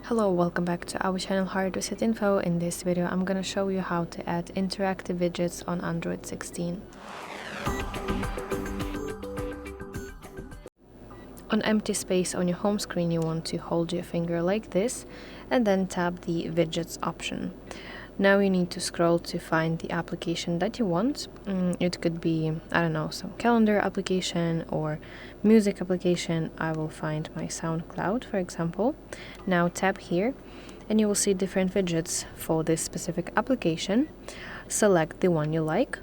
Hello, welcome back to our channel HardReset.Info. In this video I'm gonna show you how to add interactive widgets on Android 16. On empty space on your home screen you want to hold your finger like this and then tap the widgets option. Now you need to scroll to find the application that you want. It could be, I don't know, some calendar application or music application. I will find my SoundCloud, for example. Now tap here and you will see different widgets for this specific application. Select the one you like,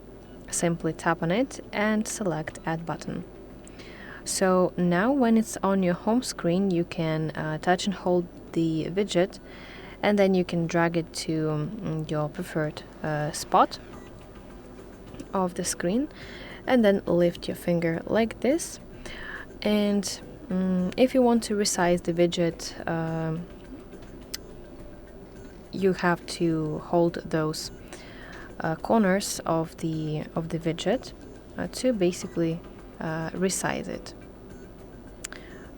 simply tap on it and select Add button. So now when it's on your home screen you can touch and hold the widget, and then you can drag it to your preferred spot of the screen and then lift your finger like this. And if you want to resize the widget, you have to hold those corners of the widget to basically resize it.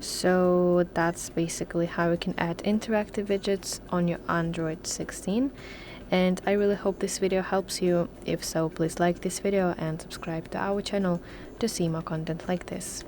So that's basically how you can add interactive widgets on your Android 16, and I really hope this video helps you. If so, please like this video and subscribe to our channel to see more content like this.